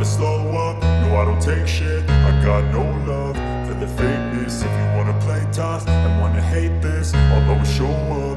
never slow up, no I don't take shit. I got no love for the fakeness. If you wanna play tough and wanna hate this, I'll always show up.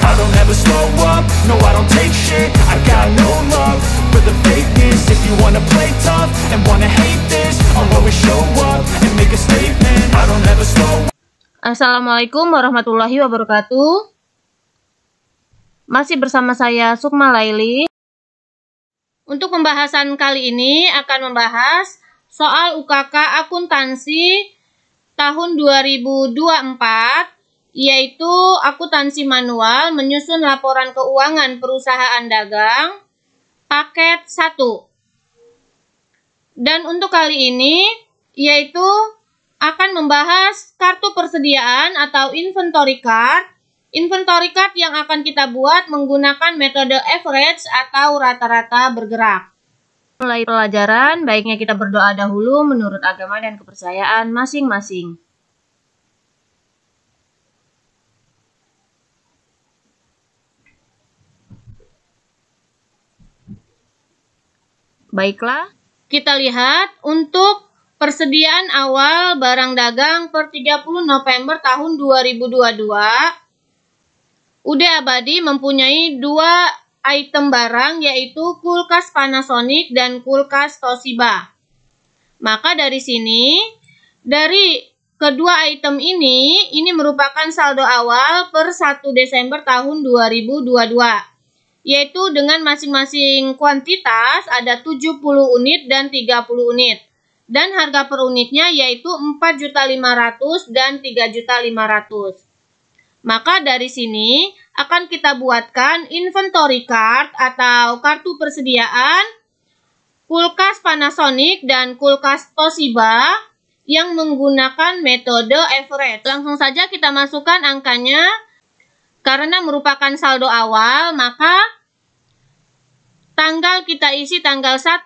I don't ever slow up, no I don't take shit. I got no love for the fakeness. If you wanna play tough and wanna hate this, I'll always show up and make a statement. I don't ever slow up. Assalamualaikum warahmatullahi wabarakatuh. Masih bersama saya Sukma Laili. Untuk pembahasan kali ini akan membahas soal UKK akuntansi tahun 2024, yaitu akuntansi manual menyusun laporan keuangan perusahaan dagang paket 1. Dan untuk kali ini yaitu akan membahas kartu persediaan atau inventory card. Inventory card yang akan kita buat menggunakan metode average atau rata-rata bergerak. Mulai pelajaran, baiknya kita berdoa dahulu menurut agama dan kepercayaan masing-masing. Baiklah, kita lihat untuk persediaan awal barang dagang per 30 November tahun 2022. UD Abadi mempunyai 2 item barang, yaitu kulkas Panasonic dan kulkas Toshiba. Maka dari sini, dari kedua item ini merupakan saldo awal per 1 Desember tahun 2022. Yaitu dengan masing-masing kuantitas ada 70 unit dan 30 unit. Dan harga per unitnya yaitu 4.500.000 dan 3.500.000. Maka dari sini akan kita buatkan inventory card atau kartu persediaan kulkas Panasonic dan kulkas Toshiba yang menggunakan metode average. Langsung saja kita masukkan angkanya. Karena merupakan saldo awal, maka tanggal kita isi tanggal 1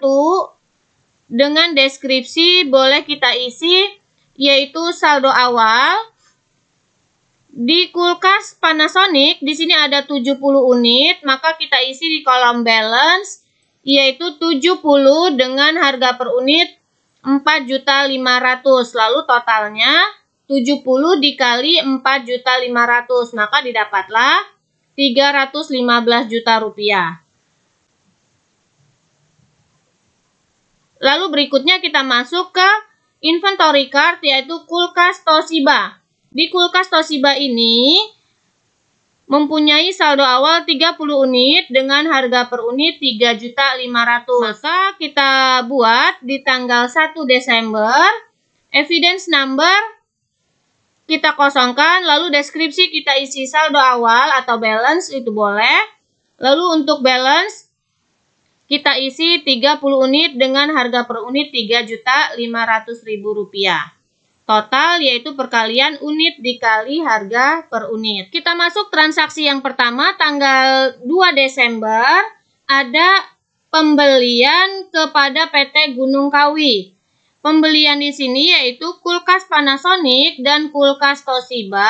dengan deskripsi boleh kita isi yaitu saldo awal. Di kulkas Panasonic di sini ada 70 unit, maka kita isi di kolom balance yaitu 70 dengan harga per unit 4.500.000. Lalu totalnya 70 dikali 4.500.000, maka didapatlah 315 juta rupiah. Lalu berikutnya kita masuk ke inventory card yaitu kulkas Toshiba. Di kulkas Toshiba ini mempunyai saldo awal 30 unit dengan harga per unit 3.500.000. Maka kita buat di tanggal 1 Desember, evidence number kita kosongkan, lalu deskripsi kita isi saldo awal atau balance itu boleh. Lalu untuk balance kita isi 30 unit dengan harga per unit 3.500.000 rupiah. Total yaitu perkalian unit dikali harga per unit. Kita masuk transaksi yang pertama tanggal 2 Desember. Ada pembelian kepada PT Gunung Kawi. Pembelian di sini yaitu kulkas Panasonic dan kulkas Toshiba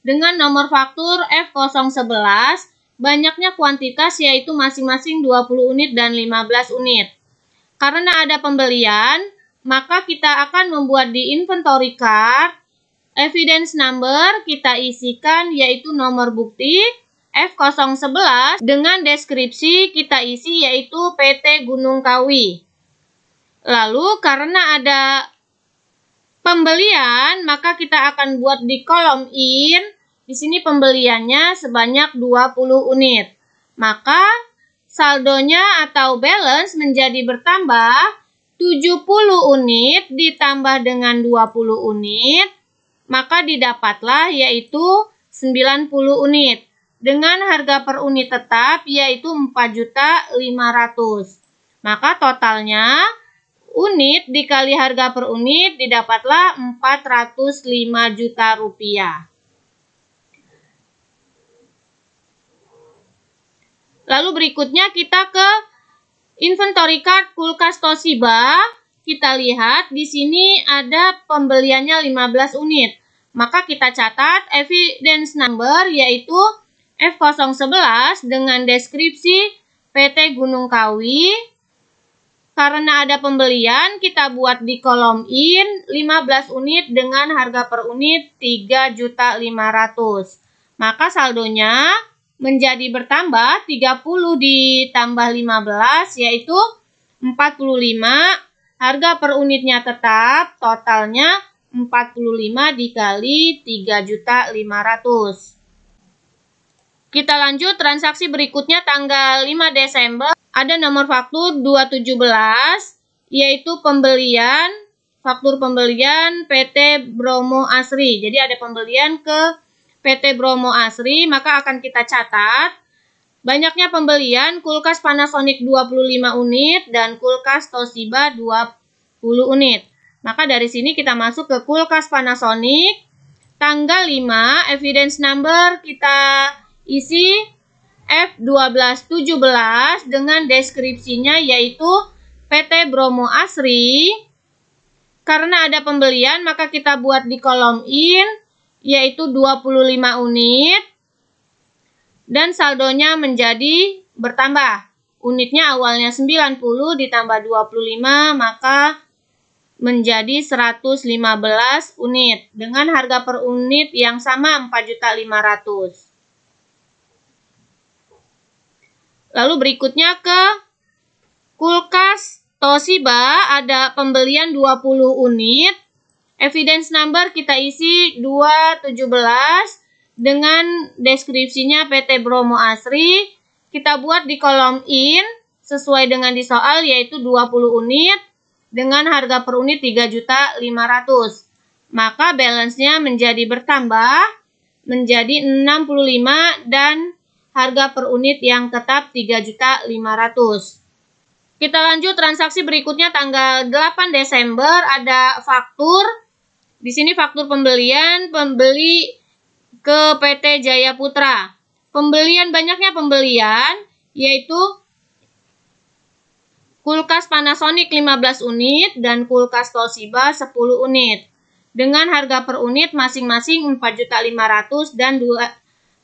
dengan nomor faktur F011. Banyaknya kuantitas yaitu masing-masing 20 unit dan 15 unit. Karena ada pembelian, maka kita akan membuat di inventory card, evidence number kita isikan yaitu nomor bukti F011 dengan deskripsi kita isi yaitu PT Gunung Kawi. Lalu karena ada pembelian, maka kita akan buat di kolom in, di sini pembeliannya sebanyak 20 unit. Maka saldonya atau balance menjadi bertambah 70 unit ditambah dengan 20 unit, maka didapatlah yaitu 90 unit. Dengan harga per unit tetap yaitu 4.500.000. Maka totalnya unit dikali harga per unit didapatlah 405 juta rupiah. Lalu berikutnya kita ke inventory card kulkas Toshiba. Kita lihat di sini ada pembeliannya 15 unit. Maka kita catat evidence number yaitu F011 dengan deskripsi PT Gunung Kawi Karena ada pembelian, kita buat di kolom in 15 unit dengan harga per unit 3.500.000. Maka saldonya menjadi bertambah 30 ditambah 15 yaitu 45. Harga per unitnya tetap, totalnya 45 dikali 3.500.000. Kita lanjut transaksi berikutnya tanggal 5 Desember. Ada nomor faktur 217 yaitu faktur pembelian PT Bromo Asri. Jadi ada pembelian ke PT Bromo Asri, maka akan kita catat banyaknya pembelian kulkas Panasonic 25 unit dan kulkas Toshiba 20 unit. Maka dari sini kita masuk ke kulkas Panasonic tanggal 5, evidence number kita isi F1217 dengan deskripsinya yaitu PT Bromo Asri. Karena ada pembelian maka kita buat di kolom in yaitu 25 unit dan saldonya menjadi bertambah. Unitnya awalnya 90 ditambah 25 maka menjadi 115 unit dengan harga per unit yang sama 4.500.000. Lalu berikutnya ke kulkas Toshiba, ada pembelian 20 unit. Evidence number kita isi 217 dengan deskripsinya PT Bromo Asri. Kita buat di kolom in sesuai dengan di soal yaitu 20 unit dengan harga per unit 3.500.000. Maka balance-nya menjadi bertambah menjadi 65 dan harga per unit yang tetap 3.500.000. Kita lanjut transaksi berikutnya tanggal 8 Desember ada faktur. Di sini faktur pembelian pembeli ke PT Jaya Putra. Banyaknya pembelian yaitu kulkas Panasonic 15 unit dan kulkas Toshiba 10 unit. Dengan harga per unit masing-masing 4.500.000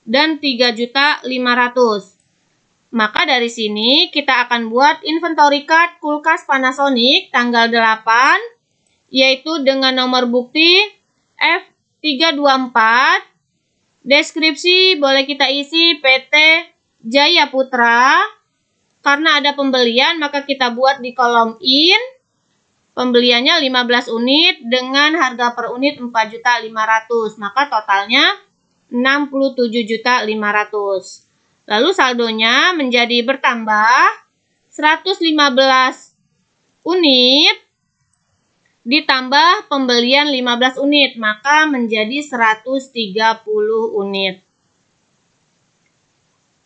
dan 3.500.000. Maka dari sini kita akan buat inventory card kulkas Panasonic tanggal 8 yaitu dengan nomor bukti F324. Deskripsi boleh kita isi PT Jaya Putra. Karena ada pembelian maka kita buat di kolom in. Pembeliannya 15 unit dengan harga per unit 4.500.000. Maka totalnya 67.500.000. Lalu saldonya menjadi bertambah 115 unit ditambah pembelian 15 unit, maka menjadi 130 unit.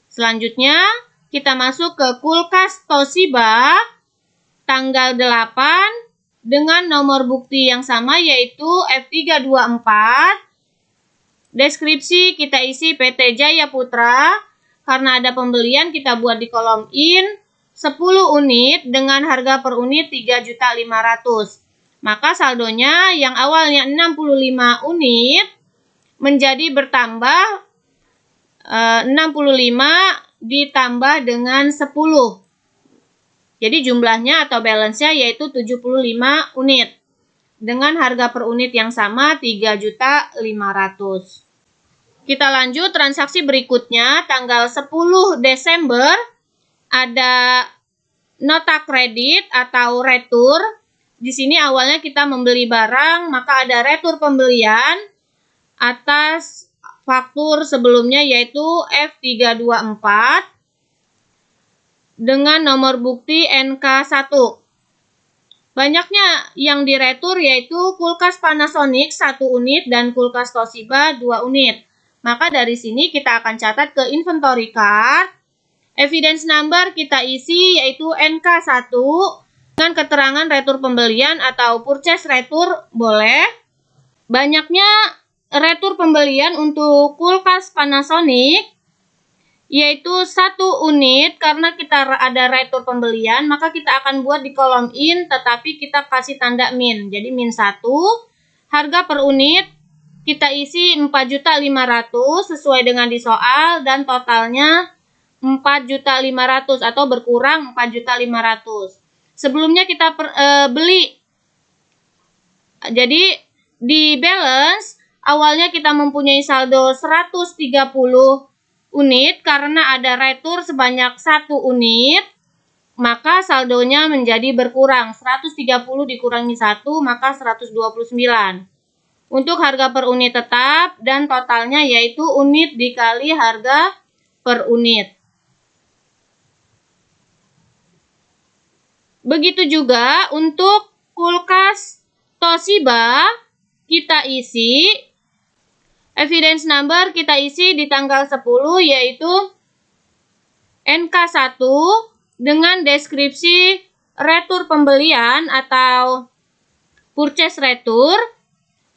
Selanjutnya kita masuk ke kulkas Toshiba tanggal 8 dengan nomor bukti yang sama yaitu F324. Deskripsi kita isi PT Jaya Putra. Karena ada pembelian kita buat di kolom in 10 unit dengan harga per unit 3.500.000. Maka saldonya yang awalnya 65 unit menjadi bertambah 65 ditambah dengan 10. Jadi jumlahnya atau balance-nya yaitu 75 unit. Dengan harga per unit yang sama 3.500.000. Kita lanjut transaksi berikutnya tanggal 10 Desember ada nota kredit atau retur. Di sini awalnya kita membeli barang maka ada retur pembelian atas faktur sebelumnya yaitu F324 dengan nomor bukti NK1. Banyaknya yang diretur yaitu kulkas Panasonic 1 unit dan kulkas Toshiba 2 unit. Maka dari sini kita akan catat ke inventory card. Evidence number kita isi yaitu NK1 dengan keterangan retur pembelian atau purchase retur boleh. Banyaknya retur pembelian untuk kulkas Panasonic yaitu 1 unit. Karena kita ada retur pembelian maka kita akan buat di kolom in tetapi kita kasih tanda min. Jadi min 1. Harga per unit kita isi 4.500.000 sesuai dengan di soal dan totalnya 4.500.000 atau berkurang 4.500.000. sebelumnya kita beli. Jadi di balance awalnya kita mempunyai saldo 130 unit karena ada retur sebanyak 1 unit, maka saldonya menjadi berkurang. 130 dikurangi 1 maka 129. Untuk harga per unit tetap dan totalnya yaitu unit dikali harga per unit. Begitu juga untuk kulkas Toshiba kita isi evidence number kita isi di tanggal 10 yaitu NK1 dengan deskripsi retur pembelian atau purchase retur.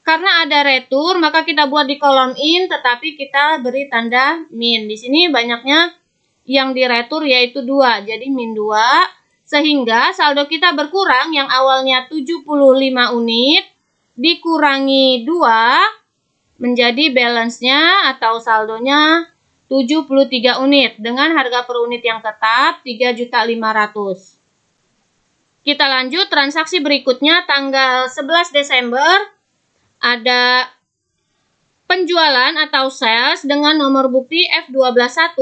Karena ada retur maka kita buat di kolom in tetapi kita beri tanda min. Di sini banyaknya yang di retur yaitu 2, jadi min 2 sehingga saldo kita berkurang yang awalnya 75 unit dikurangi 2 menjadi balance-nya atau saldonya 73 unit dengan harga per unit yang tetap 3.500.000. Kita lanjut transaksi berikutnya tanggal 11 Desember ada penjualan atau sales dengan nomor bukti F121.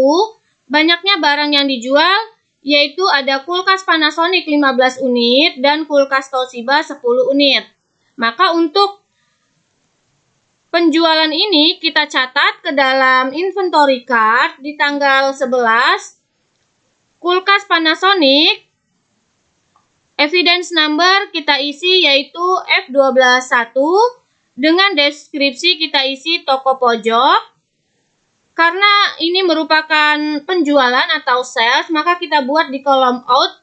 Banyaknya barang yang dijual yaitu ada kulkas Panasonic 15 unit dan kulkas Toshiba 10 unit. Maka untuk penjualan ini kita catat ke dalam inventory card di tanggal 11. Kulkas Panasonic evidence number kita isi yaitu F121 dengan deskripsi kita isi toko pojok. Karena ini merupakan penjualan atau sales maka kita buat di kolom out.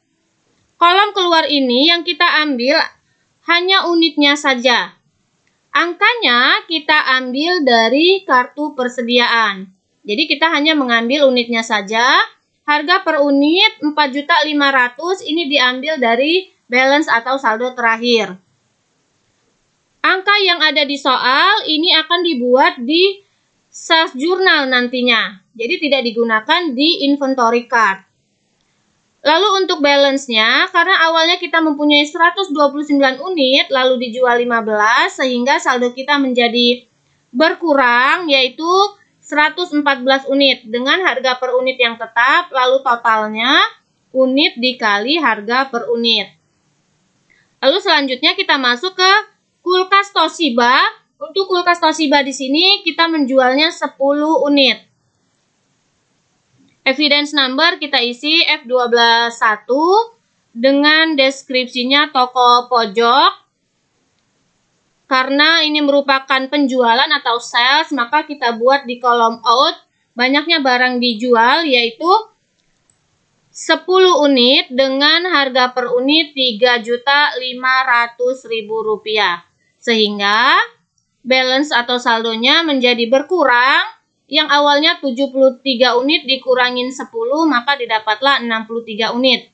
Kolom keluar ini yang kita ambil hanya unitnya saja. Angkanya kita ambil dari kartu persediaan. Jadi kita hanya mengambil unitnya saja. Harga per unit 4.500.000 ini diambil dari balance atau saldo terakhir. Angka yang ada di soal ini akan dibuat di sales journal nantinya. Jadi tidak digunakan di inventory card. Lalu untuk balance-nya, karena awalnya kita mempunyai 129 unit, lalu dijual 15, sehingga saldo kita menjadi berkurang, yaitu 114 unit. Dengan harga per unit yang tetap, lalu totalnya unit dikali harga per unit. Lalu selanjutnya kita masuk ke kulkas Toshiba. Untuk kulkas Toshiba di sini kita menjualnya 10 unit. Evidence number kita isi F121 dengan deskripsinya toko pojok. Karena ini merupakan penjualan atau sales, maka kita buat di kolom out. Banyaknya barang dijual yaitu 10 unit dengan harga per unit Rp3.500.000. Sehingga balance atau saldonya menjadi berkurang. Yang awalnya 73 unit dikurangin 10 maka didapatlah 63 unit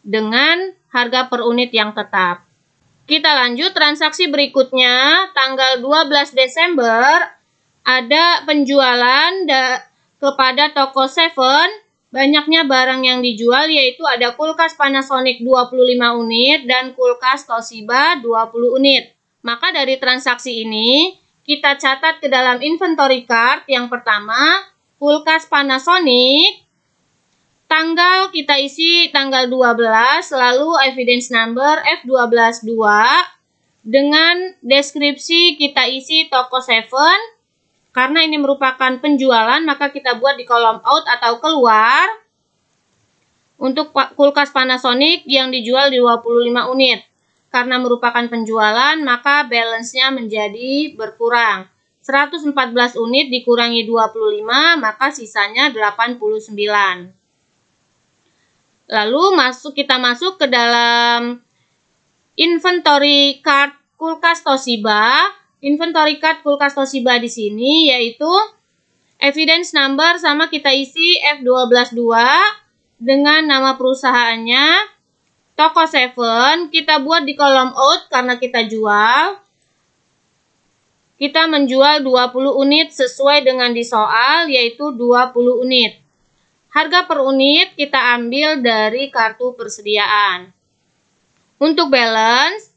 dengan harga per unit yang tetap. Kita lanjut transaksi berikutnya tanggal 12 Desember ada penjualan kepada toko Seven. Banyaknya barang yang dijual yaitu ada kulkas Panasonic 25 unit dan kulkas Toshiba 20 unit. Maka dari transaksi ini kita catat ke dalam inventory card yang pertama, kulkas Panasonic, tanggal kita isi tanggal 12, lalu evidence number F122, dengan deskripsi kita isi toko Seven, karena ini merupakan penjualan maka kita buat di kolom out atau keluar, untuk kulkas Panasonic yang dijual di 25 unit. Karena merupakan penjualan, maka balance-nya menjadi berkurang. 114 unit dikurangi 25, maka sisanya 89. Lalu kita masuk ke dalam inventory card kulkas Toshiba. Inventory card kulkas Toshiba di sini yaitu evidence number sama kita isi F122 dengan nama perusahaannya. Toko Seven kita buat di kolom out karena kita jual. Kita menjual 20 unit sesuai dengan di soal yaitu 20 unit. Harga per unit kita ambil dari kartu persediaan. Untuk balance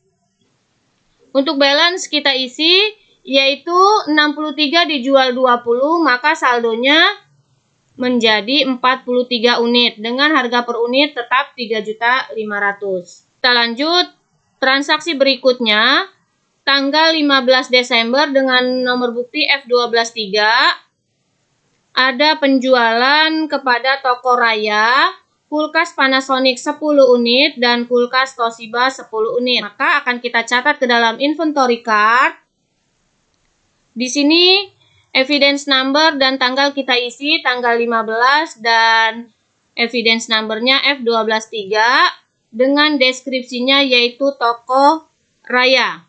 kita isi yaitu 63 dijual 20, maka saldonya menjadi 43 unit dengan harga per unit tetap 3.500.000. Kita lanjut transaksi berikutnya, tanggal 15 Desember dengan nomor bukti F123 ada penjualan kepada toko Raya kulkas Panasonic 10 unit dan kulkas Toshiba 10 unit. Maka akan kita catat ke dalam inventory card. Di sini evidence number dan tanggal kita isi tanggal 15 dan evidence numbernya F123 dengan deskripsinya yaitu toko Raya.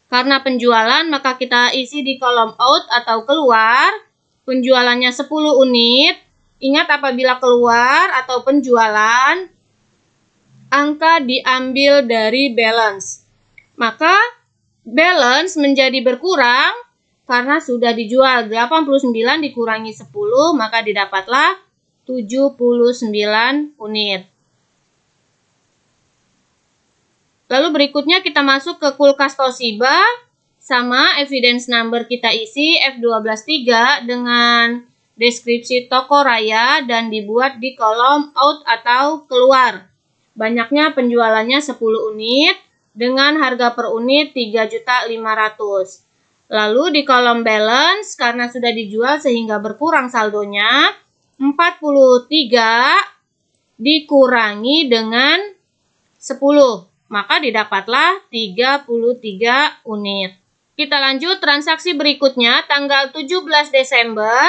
Karena penjualan maka kita isi di kolom out atau keluar. Penjualannya 10 unit. Ingat apabila keluar atau penjualan, angka diambil dari balance. Maka balance menjadi berkurang karena sudah dijual 89 dikurangi 10, maka didapatlah 79 unit. Lalu berikutnya kita masuk ke kulkas Toshiba. Sama evidence number kita isi F123 dengan deskripsi toko Raya dan dibuat di kolom out atau keluar. Banyaknya penjualannya 10 unit dengan harga per unit 3.500.000. Lalu di kolom balance karena sudah dijual sehingga berkurang saldonya 43 dikurangi dengan 10, maka didapatlah 33 unit. Kita lanjut transaksi berikutnya tanggal 17 Desember.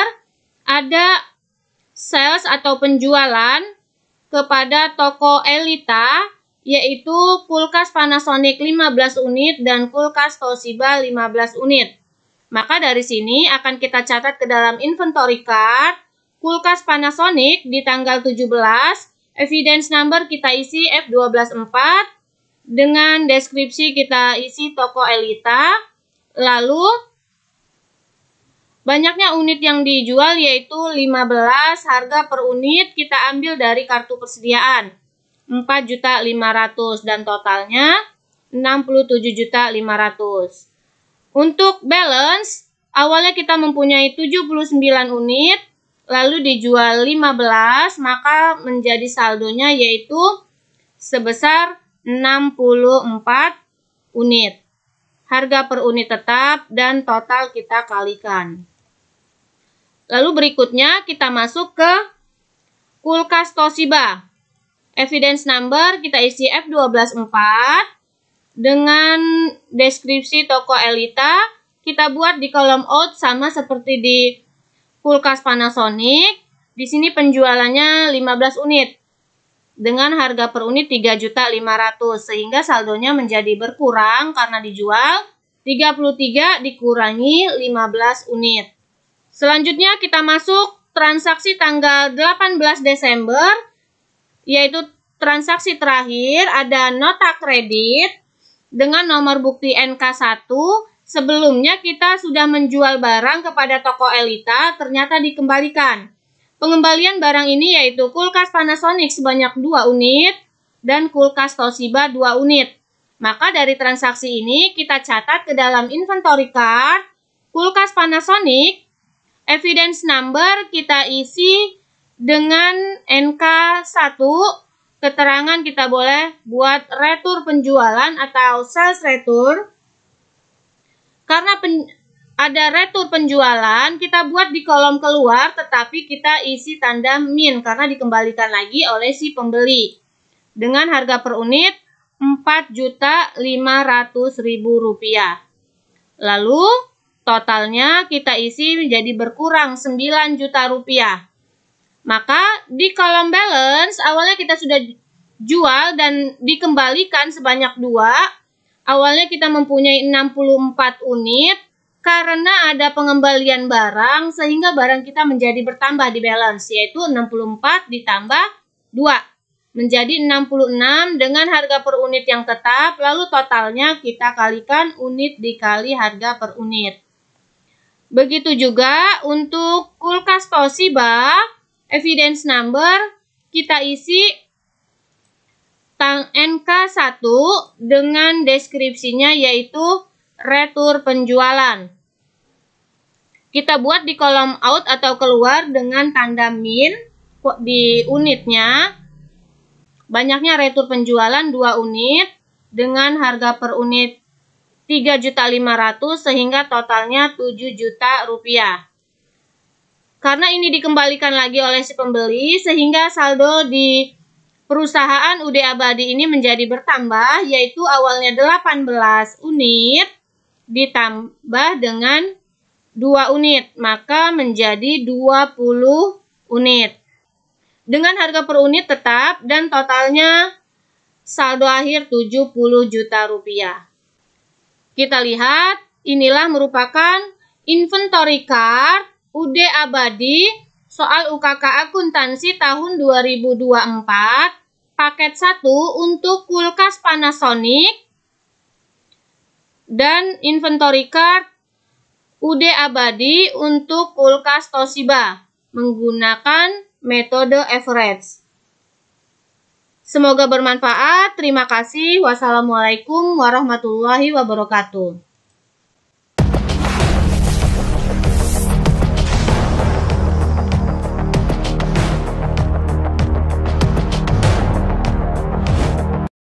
Ada sales atau penjualan kepada toko Elita, yaitu kulkas Panasonic 15 unit dan kulkas Toshiba 15 unit. Maka dari sini akan kita catat ke dalam inventory card, kulkas Panasonic di tanggal 17, evidence number kita isi F124, dengan deskripsi kita isi toko Elita, lalu banyaknya unit yang dijual yaitu 15, harga per unit kita ambil dari kartu persediaan 4.500.000 dan totalnya 67.500.000. Untuk balance, awalnya kita mempunyai 79 unit, lalu dijual 15, maka menjadi saldonya yaitu sebesar 64 unit. Harga per unit tetap dan total kita kalikan. Lalu berikutnya kita masuk ke kulkas Toshiba. Evidence number kita isi F124 dengan deskripsi toko Elita. Kita buat di kolom out sama seperti di kulkas Panasonic. Di sini penjualannya 15 unit dengan harga per unit 3.500.000 sehingga saldonya menjadi berkurang karena dijual 33 dikurangi 15 unit. Selanjutnya kita masuk transaksi tanggal 18 Desember, yaitu transaksi terakhir ada nota kredit dengan nomor bukti NK1. Sebelumnya kita sudah menjual barang kepada toko Elita, ternyata dikembalikan. Pengembalian barang ini yaitu kulkas Panasonic sebanyak 2 unit dan kulkas Toshiba 2 unit. Maka dari transaksi ini kita catat ke dalam inventory card, kulkas Panasonic, evidence number kita isi dengan NK1, keterangan kita boleh buat retur penjualan atau sales retur. Karena ada retur penjualan, kita buat di kolom keluar tetapi kita isi tanda min karena dikembalikan lagi oleh si pembeli. Dengan harga per unit Rp4.500.000. Lalu totalnya kita isi menjadi berkurang 9 juta rupiah. Maka di kolom balance awalnya kita sudah jual dan dikembalikan sebanyak 2. Awalnya kita mempunyai 64 unit. Karena ada pengembalian barang sehingga barang kita menjadi bertambah di balance, yaitu 64 ditambah 2 menjadi 66 dengan harga per unit yang tetap. Lalu totalnya kita kalikan unit dikali harga per unit. Begitu juga untuk kulkas Toshiba, evidence number kita isi NK1 dengan deskripsinya yaitu retur penjualan. Kita buat di kolom out atau keluar dengan tanda min di unitnya. Banyaknya retur penjualan 2 unit dengan harga per unit 3.500.000 sehingga totalnya 7 juta rupiah. Karena ini dikembalikan lagi oleh si pembeli sehingga saldo di perusahaan UD Abadi ini menjadi bertambah, yaitu awalnya 18 unit ditambah dengan 2 unit, maka menjadi 20 unit. Dengan harga per unit tetap dan totalnya saldo akhir 70 juta rupiah. Kita lihat, inilah merupakan inventory card UD Abadi soal UKK akuntansi tahun 2024 paket 1 untuk kulkas Panasonic dan inventory card UD Abadi untuk kulkas Toshiba menggunakan metode average. Semoga bermanfaat. Terima kasih. Wassalamualaikum warahmatullahi wabarakatuh.